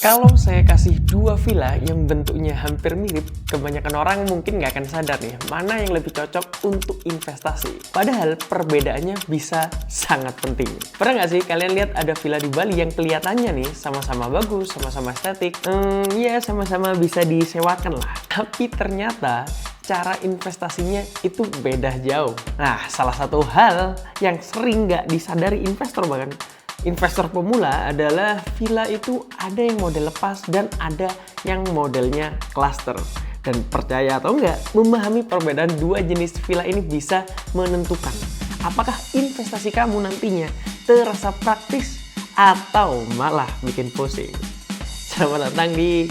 Kalau saya kasih dua villa yang bentuknya hampir mirip, kebanyakan orang mungkin nggak akan sadar nih mana yang lebih cocok untuk investasi. Padahal perbedaannya bisa sangat penting. Pernah nggak sih kalian lihat ada villa di Bali yang kelihatannya nih sama-sama bagus, sama-sama estetik, ya sama-sama bisa disewakan lah. Tapi ternyata cara investasinya itu beda jauh. Nah, salah satu hal yang sering nggak disadari investor bahkan investor pemula adalah villa itu ada yang model lepas dan ada yang modelnya cluster. Dan percaya atau enggak, memahami perbedaan dua jenis villa ini bisa menentukan apakah investasi kamu nantinya terasa praktis atau malah bikin pusing. Selamat datang di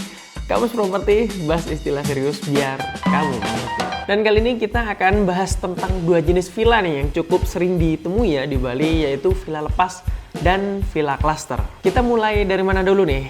Kamus Properti, bahas istilah serius biar kamu mengerti. Dan kali ini kita akan bahas tentang dua jenis villa nih yang cukup sering ditemui ya di Bali, yaitu villa lepas dan villa cluster. Kita mulai dari mana dulu nih?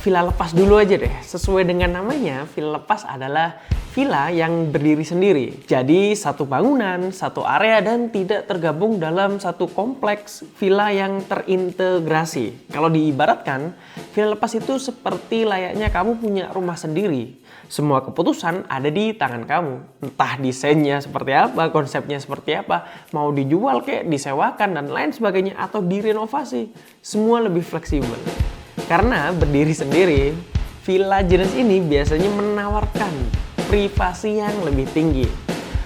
Villa lepas dulu aja deh. Sesuai dengan namanya, villa lepas adalah villa yang berdiri sendiri. Jadi satu bangunan, satu area dan tidak tergabung dalam satu kompleks villa yang terintegrasi. Kalau diibaratkan, villa lepas itu seperti layaknya kamu punya rumah sendiri. Semua keputusan ada di tangan kamu. Entah desainnya seperti apa, konsepnya seperti apa, mau dijual kek, disewakan dan lain sebagainya atau direnovasi. Semua lebih fleksibel. Karena berdiri sendiri, villa jenis ini biasanya menawarkan privasi yang lebih tinggi.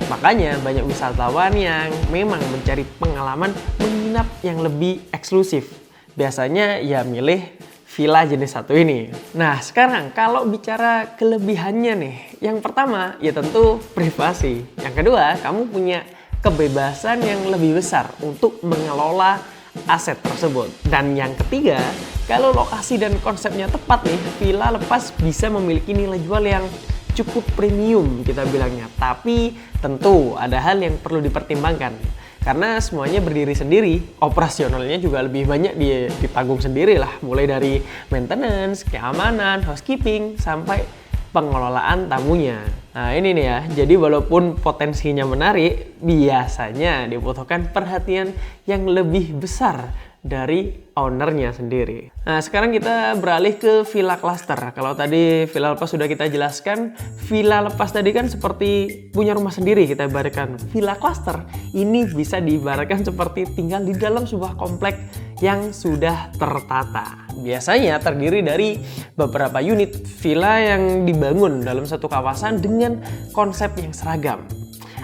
Makanya banyak wisatawan yang memang mencari pengalaman menginap yang lebih eksklusif. Biasanya ya milih villa jenis satu ini. Nah, sekarang kalau bicara kelebihannya nih, yang pertama ya tentu privasi. Yang kedua, kamu punya kebebasan yang lebih besar untuk mengelola aset tersebut. Dan yang ketiga, kalau lokasi dan konsepnya tepat nih, villa lepas bisa memiliki nilai jual yang cukup premium kita bilangnya. Tapi tentu ada hal yang perlu dipertimbangkan. Karena semuanya berdiri sendiri, operasionalnya juga lebih banyak ditanggung sendiri lah. Mulai dari maintenance, keamanan, housekeeping, sampai pengelolaan tamunya. Nah ini nih ya, jadi walaupun potensinya menarik, biasanya dibutuhkan perhatian yang lebih besar dari ownernya sendiri. Nah sekarang kita beralih ke villa cluster. Kalau tadi villa lepas sudah kita jelaskan, villa lepas tadi kan seperti punya rumah sendiri kita ibaratkan. Villa cluster ini bisa diibaratkan seperti tinggal di dalam sebuah komplek yang sudah tertata. Biasanya terdiri dari beberapa unit villa yang dibangun dalam satu kawasan dengan konsep yang seragam.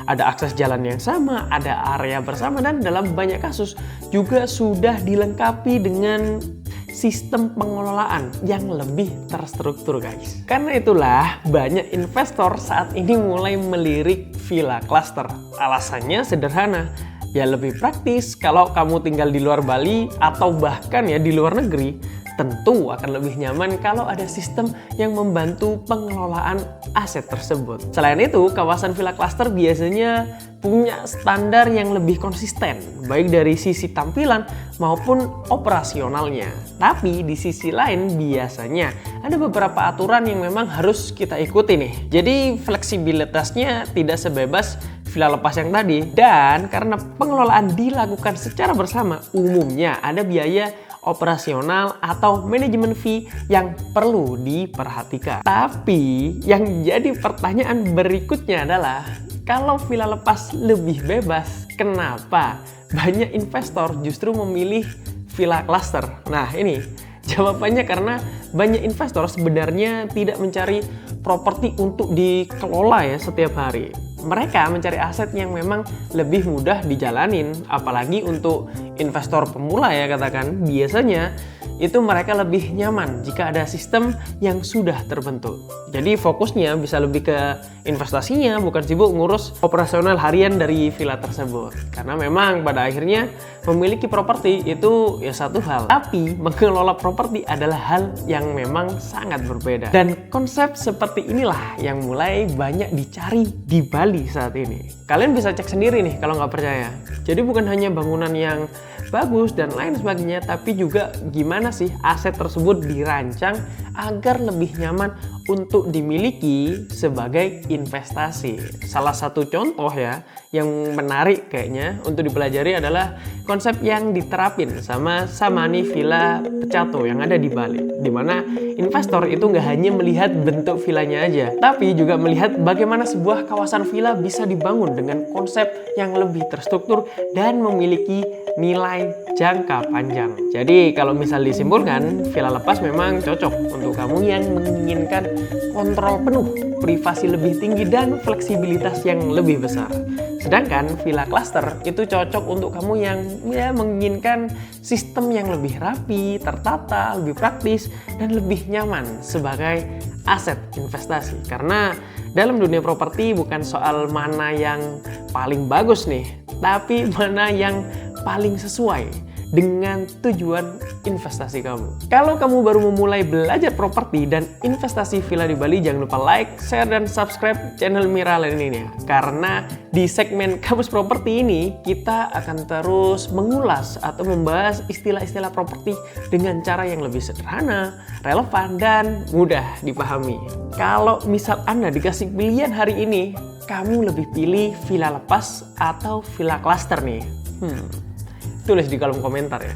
Ada akses jalan yang sama, ada area bersama, dan dalam banyak kasus juga sudah dilengkapi dengan sistem pengelolaan yang lebih terstruktur guys. Karena itulah banyak investor saat ini mulai melirik villa cluster. Alasannya sederhana, ya lebih praktis kalau kamu tinggal di luar Bali atau bahkan ya di luar negeri. Tentu akan lebih nyaman kalau ada sistem yang membantu pengelolaan aset tersebut. Selain itu, kawasan villa cluster biasanya punya standar yang lebih konsisten, baik dari sisi tampilan maupun operasionalnya. Tapi di sisi lain biasanya ada beberapa aturan yang memang harus kita ikuti nih. Jadi fleksibilitasnya tidak sebebas villa lepas yang tadi. Dan karena pengelolaan dilakukan secara bersama, umumnya ada biaya operasional atau manajemen fee yang perlu diperhatikan. Tapi yang jadi pertanyaan berikutnya adalah, kalau villa lepas lebih bebas, kenapa banyak investor justru memilih villa cluster? Nah ini jawabannya karena banyak investor sebenarnya tidak mencari properti untuk dikelola ya setiap hari. Mereka mencari aset yang memang lebih mudah dijalanin, apalagi untuk investor pemula ya katakan, biasanya itu mereka lebih nyaman jika ada sistem yang sudah terbentuk. Jadi fokusnya bisa lebih ke investasinya, bukan sibuk ngurus operasional harian dari villa tersebut. Karena memang pada akhirnya memiliki properti itu ya satu hal, tapi mengelola properti adalah hal yang memang sangat berbeda. Dan konsep seperti inilah yang mulai banyak dicari di Bali saat ini. Kalian bisa cek sendiri nih kalau nggak percaya. Jadi bukan hanya bangunan yang bagus dan lain sebagainya, tapi juga gimana sih aset tersebut dirancang agar lebih nyaman untuk dimiliki sebagai investasi. Salah satu contoh ya yang menarik kayaknya untuk dipelajari adalah konsep yang diterapin sama Samani Villa Pecato yang ada di Bali, di mana investor itu nggak hanya melihat bentuk villanya aja, tapi juga melihat bagaimana sebuah kawasan villa bisa dibangun dengan konsep yang lebih terstruktur dan memiliki nilai jangka panjang. Jadi kalau misal disimpulkan, villa lepas memang cocok untuk kamu yang menginginkan kontrol penuh, privasi lebih tinggi, dan fleksibilitas yang lebih besar. Sedangkan villa cluster itu cocok untuk kamu yang menginginkan sistem yang lebih rapi, tertata, lebih praktis, dan lebih nyaman sebagai aset investasi. Karena dalam dunia properti bukan soal mana yang paling bagus nih, tapi mana yang paling sesuai dengan tujuan investasi kamu. Kalau kamu baru memulai belajar properti dan investasi villa di Bali, jangan lupa like, share, dan subscribe channel Miralen ini ya. Karena di segmen Kamus Properti ini, kita akan terus mengulas atau membahas istilah-istilah properti dengan cara yang lebih sederhana, relevan, dan mudah dipahami. Kalau misal Anda dikasih pilihan hari ini, kamu lebih pilih villa lepas atau villa cluster nih? Tulis di kolom komentar ya.